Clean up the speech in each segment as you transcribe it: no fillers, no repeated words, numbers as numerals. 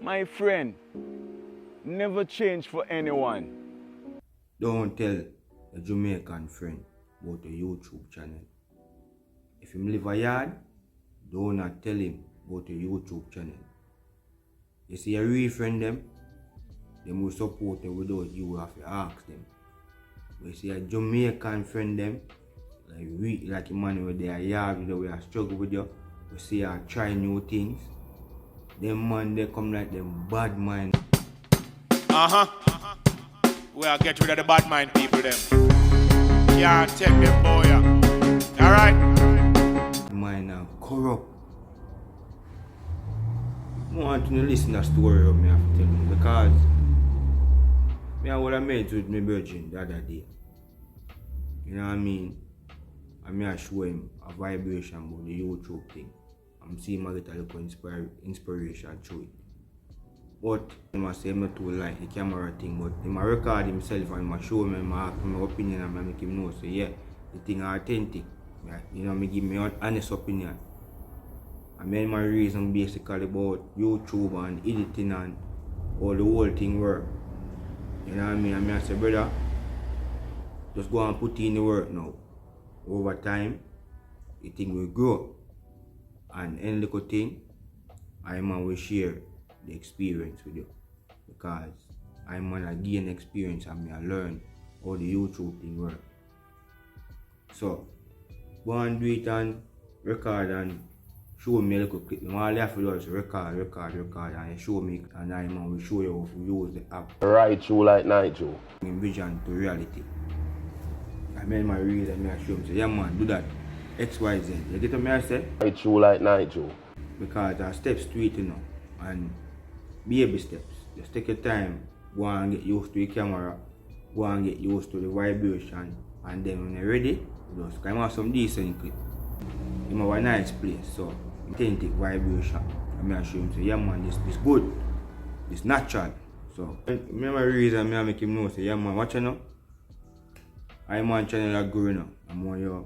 My friend, never change for anyone. Don't tell a Jamaican friend about a YouTube channel. If him live a yard, do not tell him about a YouTube channel. You see a real friend them will support you without you have to ask them. But you see a Jamaican friend them, like a man where they are yard, we are struggle with you, we see I try new things. Them man they come like them bad mind. We are get rid of the bad mind people them. Can't take them boy. Alright? Mind are corrupt. I want to listen to a story of me have to tell you because me and what I made with my virgin the other day. You know what I mean? And me I show him a vibration about the YouTube thing. I'm seeing him get a little inspiration through it. But I must say I'm not too like the camera thing, but he might record himself and he show me my opinion and I make him know so yeah, the thing is authentic. You know, me give me an honest opinion. I made my reason basically about YouTube and editing and all the whole thing work. You know what I mean? I say, brother, just go and put in the work now. Over time, the thing will grow. And any little thing, I will share the experience with you. Because I'm gonna gain experience and I learn how the YouTube thing work. So, go and do it and record and show me a little clip. All you have to do is record and show me and I will show you how to use the app. Right through like night Joe. In vision to reality. I made my read and I show him say, yeah man, do that. XYZ. You get what I say? Right through like night Joe. Because there are steps to it, you know. And baby steps. Just take your time, go and get used to the camera, go and get used to the vibration, and then when you're ready, just come out some decent clip. You have a nice place, so authentic vibration. I'm going to show him say, yeah man, this good. It's natural. So remember the reason I make him know say, yeah man, watch you now. I'm on channel that growing up. I'm on your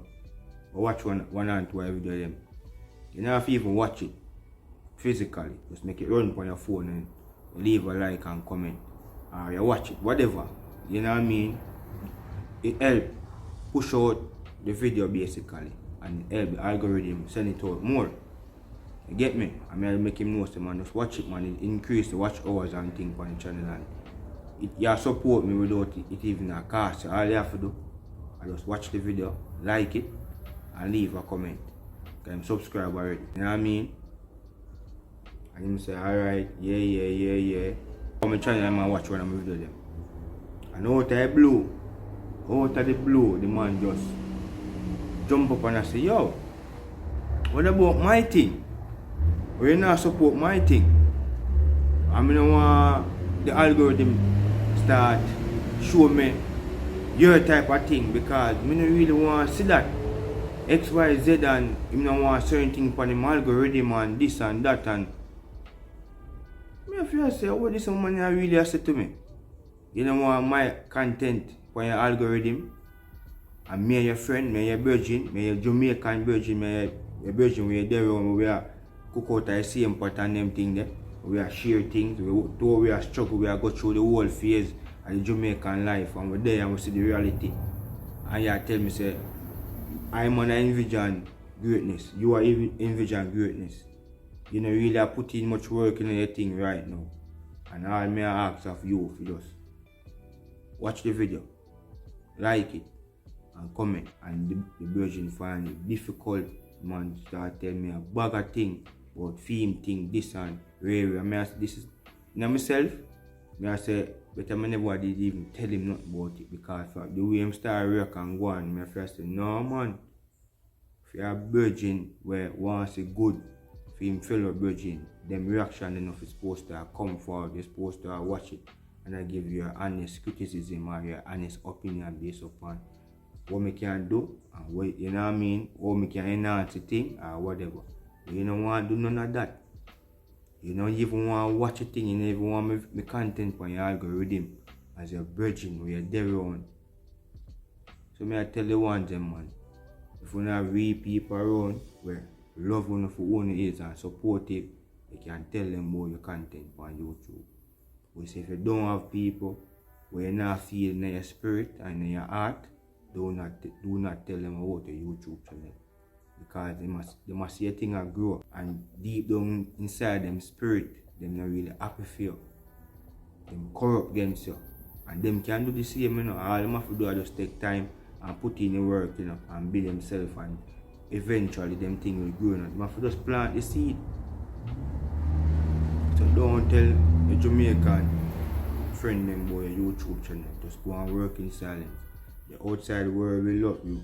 watch one and two every day them. You never have to even watch it physically. Just make it run on your phone and leave a like and comment. Or you watch it, whatever. You know what I mean? It helps push out the video basically. And help the algorithm send it out more. You get me? I mean, I'll make him know, so man, just watch it, man. It increase the watch hours and things on the channel. And you support me without it even a cost. So all you have to do, I just watch the video, like it, and leave a comment. Because I'm subscribed already. You know what I mean? And him say, alright, yeah. On my channel, I'm gonna watch one of my videos them. And out of the blue, the man just jump up and I say, yo, what about my thing? Why you not support my thing? I mean, I want the algorithm start show me your type of thing because I don't really want to see that X, Y, Z and I don't want certain things for the algorithm and this and that and I feel say, what this man really say to me? You don't want my content for your algorithm and me and your friend, me and your virgin, me and your Jamaican virgin, me and your virgin we are there we are cook out the same pot and them thing there. We are share things, though we are struggle, we are go through the whole phase of the Jamaican life and we're there and we see the reality. And you tell me say, I'm gonna envision greatness, you are even envision greatness. You know really put in much work in your thing right now. And all me ask of you if you just watch the video, like it, and comment. And the virgin find it difficult, man start telling me a bag of thing about theme thing, this and rare. I mean, this is you know myself. I say, but I never did even tell him nothing about it because the way him start work and go on, I first say, no man. If you're a virgin where wants a good for him fellow virgin, them reaction enough is supposed to come forward, you're supposed to watch it and I give you your honest criticism or your honest opinion based upon what me can do and what you know what I mean, how me can enhance the thing or whatever. But you don't want to do none of that. You don't even want to watch a thing, you don't even want me content on your algorithm as a virgin where you're there on. So me I tell you one them man, if you not real people around where love one for own is and support it you can tell them about your content on YouTube. But if you don't have people where you not feel in your spirit and in your heart, do not tell them about your YouTube channel. Because they must see a thing and grow. And deep down inside them spirit, them not really happy for you. Them corrupt against you. And them can do the same, you know. All them have to do is just take time and put in the work, you know, and build themselves, and eventually them things will grow. Them have to just plant the seed. So don't tell a Jamaican friend them about your YouTube channel. Just go and work in silence. The outside world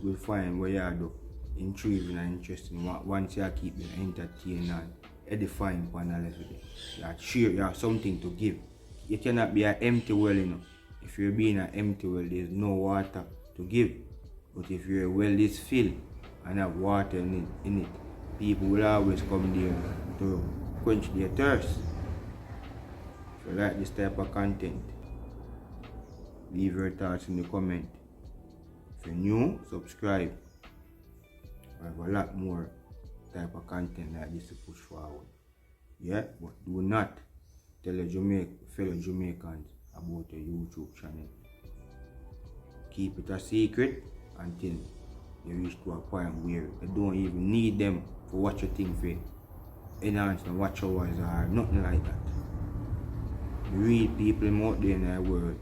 will find what you do intriguing and interesting once you keep them entertained and edifying upon a level. You have something to give. You cannot be an empty well, you know. If you're being an empty well, there's no water to give. But if your well is filled and have water in it, people will always come there to quench their thirst. If you like this type of content, leave your thoughts in the comment. If you're new, subscribe. I have a lot more type of content like this to push forward. Yeah, but do not tell your fellow Jamaicans about your YouTube channel. Keep it a secret until you reach to a point where you don't even need them for what you think for enhance and watch hours or nothing like that. The real people out there in the world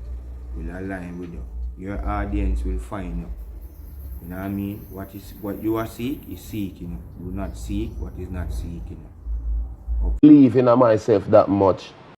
will align with you. Your audience will find you. You know what I mean? What you are seeking is seeking. Do not seek what is not seeking. Believe in myself that much